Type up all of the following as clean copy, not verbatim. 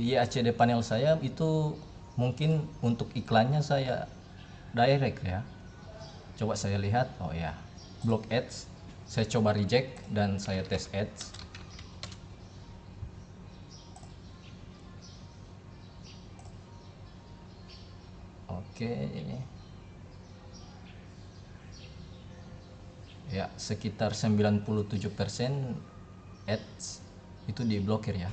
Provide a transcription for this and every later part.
di ACD panel saya itu mungkin untuk iklannya saya direct ya. Coba saya lihat, oh ya, block ads. Saya coba reject dan saya tes ads. Oke. Ya, sekitar 97% ads itu diblokir ya.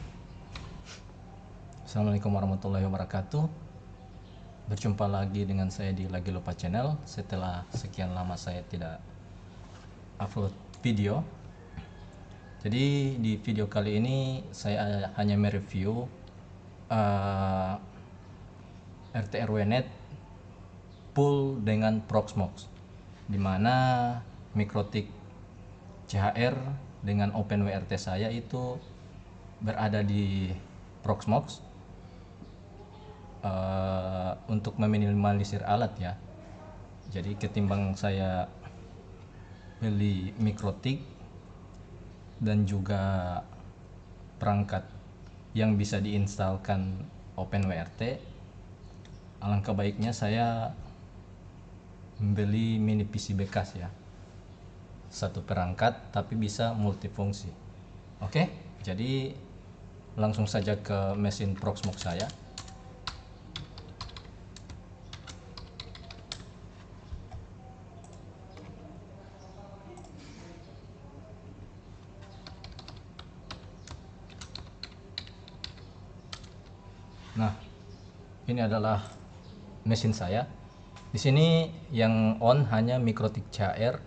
Assalamualaikum warahmatullahi wabarakatuh. Berjumpa lagi dengan saya di Lagi Lupa Channel setelah sekian lama saya tidak upload video. Jadi di video kali ini saya hanya mereview RT RW-Net pool dengan Proxmox, di mana Mikrotik CHR dengan OpenWRT saya itu berada di Proxmox untuk meminimalisir alat ya. Jadi ketimbang saya beli Mikrotik dan juga perangkat yang bisa diinstalkan OpenWRT, alangkah baiknya saya membeli mini PC bekas ya, satu perangkat tapi bisa multifungsi. Oke, jadi langsung saja ke mesin Proxmox saya. Nah, ini adalah mesin saya. Di sini yang on hanya Mikrotik CHR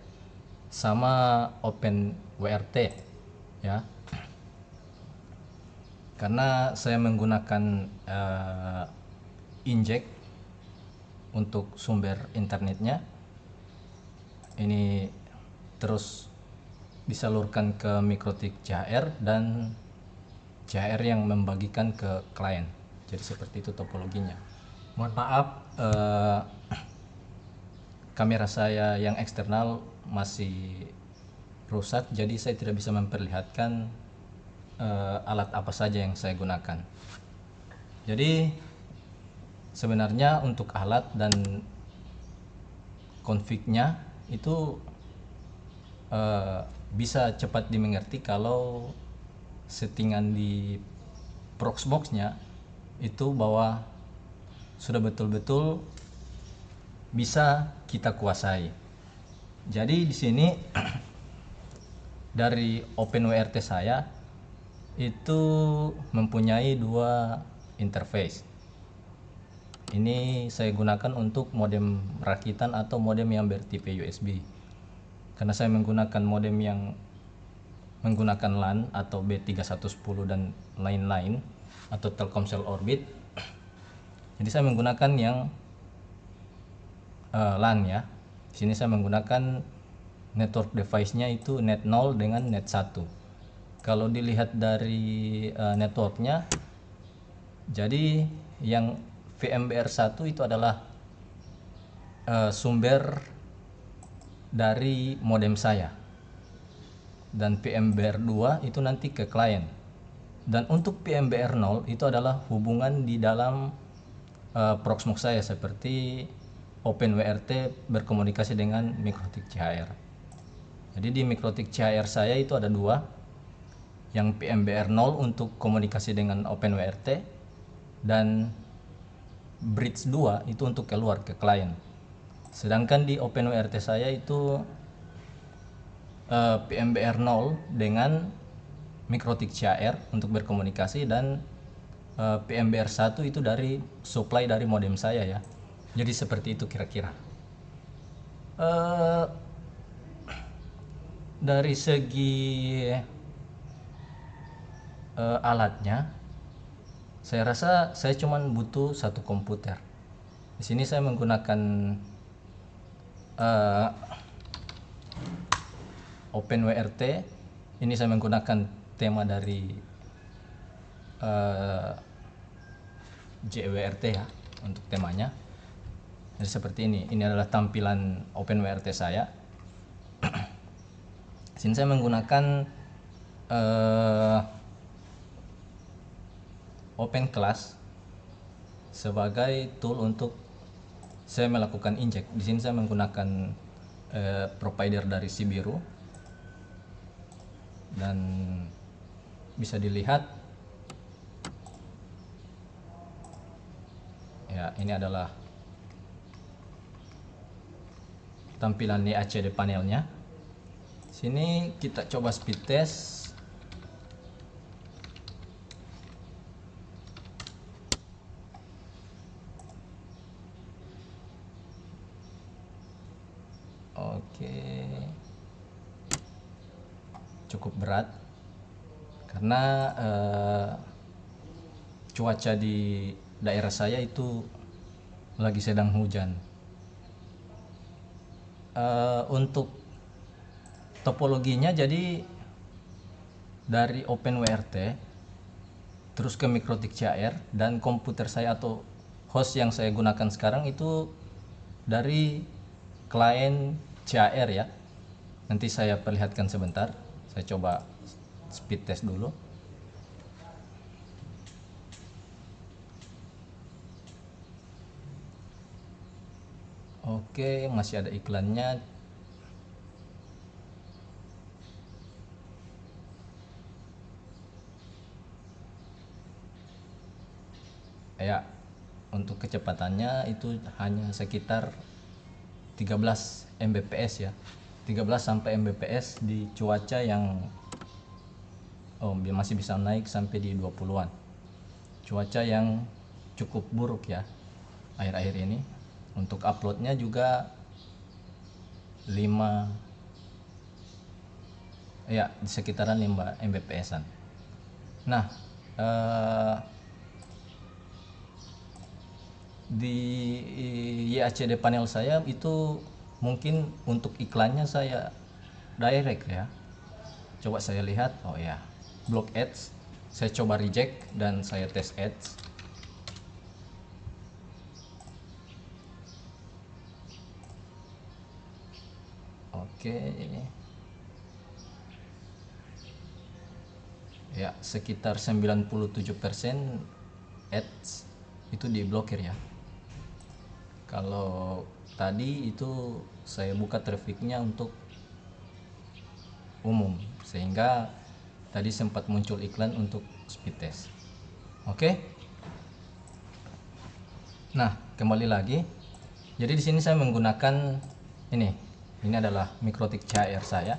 sama OpenWRT ya. Karena saya menggunakan inject untuk sumber internetnya, ini terus disalurkan ke Mikrotik CHR dan CHR yang membagikan ke klien. Jadi seperti itu topologinya. Mohon maaf, kamera saya yang eksternal masih rusak, jadi saya tidak bisa memperlihatkan alat apa saja yang saya gunakan. Jadi sebenarnya untuk alat dan config-nya itu bisa cepat dimengerti kalau settingan di Proxmox-nya itu bahwa sudah betul-betul bisa kita kuasai. Jadi di sini dari OpenWRT saya itu mempunyai dua interface. Ini saya gunakan untuk modem rakitan atau modem yang bertipe USB. Karena saya menggunakan modem yang menggunakan LAN atau B3110 dan lain-lain atau Telkomsel Orbit. Jadi saya menggunakan yang LAN ya. Di sini saya menggunakan network device-nya itu net 0 dengan net 1. Kalau dilihat dari networknya, jadi yang VMBR 1 itu adalah sumber dari modem saya, dan VMBR 2 itu nanti ke klien. Dan untuk VMBR 0 itu adalah hubungan di dalam Proxmox saya, seperti OpenWRT berkomunikasi dengan Mikrotik CHR. Jadi di Mikrotik CHR saya itu ada dua, yang VMBR 0 untuk komunikasi dengan OpenWRT, dan Bridge 2 itu untuk keluar ke klien. Sedangkan di OpenWRT saya itu VMBR 0 dengan Mikrotik CHR untuk berkomunikasi, dan VMBR 1 itu dari supply dari modem saya ya. Jadi seperti itu kira-kira. Dari segi alatnya, saya rasa saya cuman butuh satu komputer. Di sini saya menggunakan OpenWRT. Ini saya menggunakan tema dari JWRT ya untuk temanya. Jadi seperti ini. Ini adalah tampilan OpenWRT saya. Di sini saya menggunakan open class sebagai tool untuk saya melakukan inject. Di sini saya menggunakan provider dari Sibiru, dan bisa dilihat ya, ini adalah tampilan di ACD panelnya. Sini kita coba speed test. Oke, cukup berat karena cuaca di daerah saya itu lagi sedang hujan. Untuk topologinya, jadi dari OpenWRT terus ke Mikrotik CAR, dan komputer saya atau host yang saya gunakan sekarang itu dari klien CAR ya. Nanti saya perlihatkan sebentar. Saya coba speed test dulu. Oke, masih ada iklannya. Ya, untuk kecepatannya itu hanya sekitar 13 Mbps ya. 13 sampai Mbps di cuaca yang masih bisa naik sampai di 20-an. Cuaca yang cukup buruk ya akhir-akhir ini. Untuk uploadnya juga 5 ya, di sekitaran 5 Mbps-an. Nah, di YACD panel saya itu mungkin untuk iklannya saya direct ya. Coba saya lihat, oh ya, block ads. Saya coba reject dan saya tes ads. Oke. Ya, sekitar 97% ads itu diblokir ya. Kalau tadi itu saya buka trafficnya untuk umum, sehingga tadi sempat muncul iklan untuk speed test. Oke. Nah, kembali lagi. Jadi di sini saya menggunakan ini. Ini adalah Mikrotik CAR saya.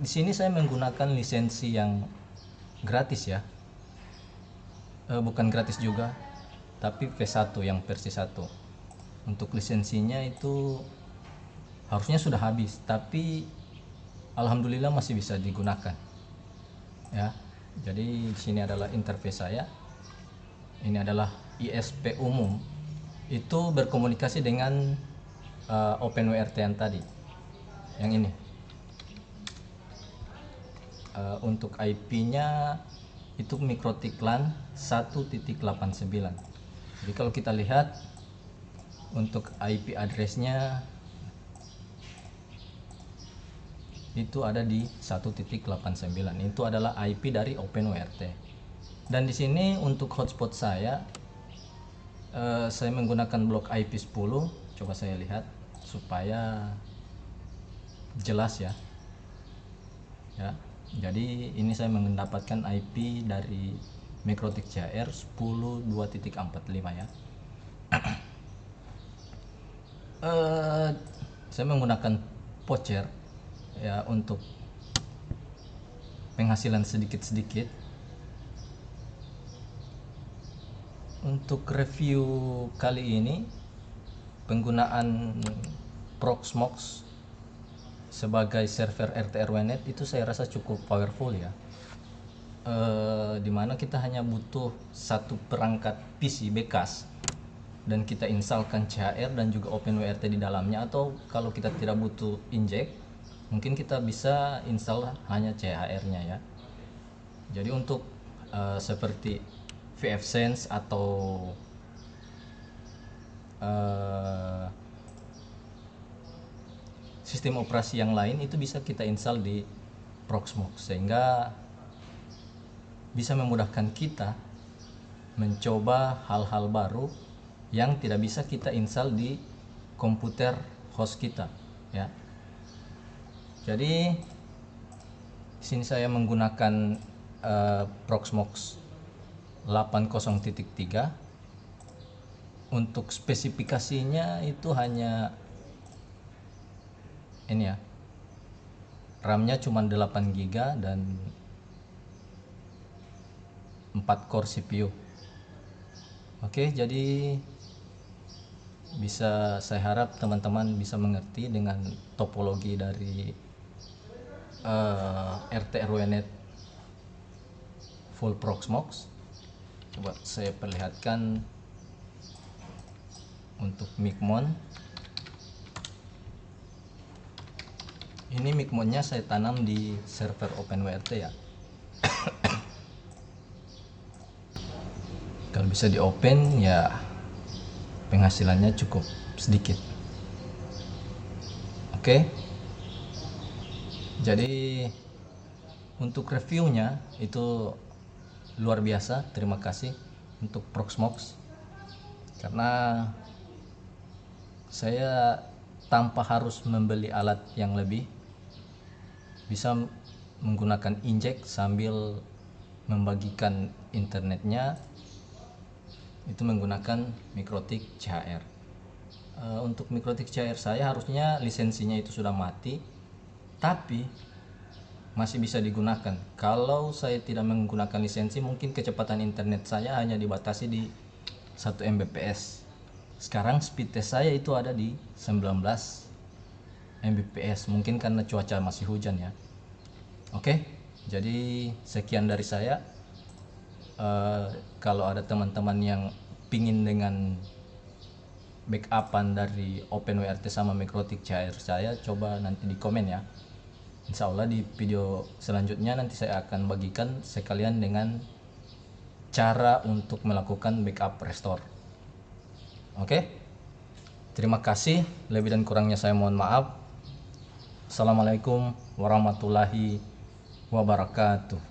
Di sini saya menggunakan lisensi yang gratis ya. Bukan gratis juga, tapi V1 yang versi 1. Untuk lisensinya itu harusnya sudah habis, tapi alhamdulillah masih bisa digunakan. Ya. Jadi di sini adalah interface saya. Ini adalah ISP umum. Itu berkomunikasi dengan OpenWRT yang tadi. Yang ini. Untuk IP-nya itu Mikrotik LAN 1.89. Jadi kalau kita lihat untuk IP address-nya itu ada di 1.89. Itu adalah IP dari OpenWRT. Dan di sini untuk hotspot saya menggunakan blok IP 10. Coba saya lihat supaya jelas ya. Ya. Jadi ini saya mendapatkan IP dari Mikrotik CAR 10.2.45 ya. Saya menggunakan voucher ya untuk penghasilan sedikit-sedikit. Untuk review kali ini penggunaan Proxmox sebagai server RTRWNet itu saya rasa cukup powerful ya. Dimana kita hanya butuh satu perangkat PC bekas dan kita instalkan CAR dan juga OpenWRT di dalamnya, atau kalau kita tidak butuh inject mungkin kita bisa install hanya CAR-nya ya. Jadi untuk seperti VFSense atau sistem operasi yang lain itu bisa kita install di Proxmox, sehingga bisa memudahkan kita mencoba hal-hal baru yang tidak bisa kita install di komputer host kita ya. Jadi sini saya menggunakan Proxmox 80.3. Untuk spesifikasinya itu hanya ini ya, RAM-nya cuma 8 GB dan 4 core CPU. Oke, jadi saya harap teman-teman bisa mengerti dengan topologi dari RT-RWNet full Proxmox. Coba saya perlihatkan untuk micmon. Ini micmonnya saya tanam di server OpenWRT ya. Kalau bisa di open ya penghasilannya cukup sedikit. Oke. Jadi untuk reviewnya itu luar biasa. Terima kasih untuk Proxmox karena saya tanpa harus membeli alat yang lebih bisa menggunakan injek sambil membagikan internetnya itu menggunakan MikroTik CHR. Untuk MikroTik CHR saya harusnya lisensinya itu sudah mati, tapi masih bisa digunakan. Kalau saya tidak menggunakan lisensi, mungkin kecepatan internet saya hanya dibatasi di 1 Mbps. Sekarang speed test saya itu ada di 19 Mbps, mungkin karena cuaca masih hujan ya. Oke, jadi sekian dari saya. Kalau ada teman-teman yang pingin dengan backupan dari OpenWRT sama MikroTik CHR saya, coba nanti di komen ya. Insya Allah di video selanjutnya nanti saya akan bagikan sekalian dengan cara untuk melakukan backup restore. Oke, terima kasih. Lebih dan kurangnya saya mohon maaf. Assalamualaikum warahmatullahi wabarakatuh.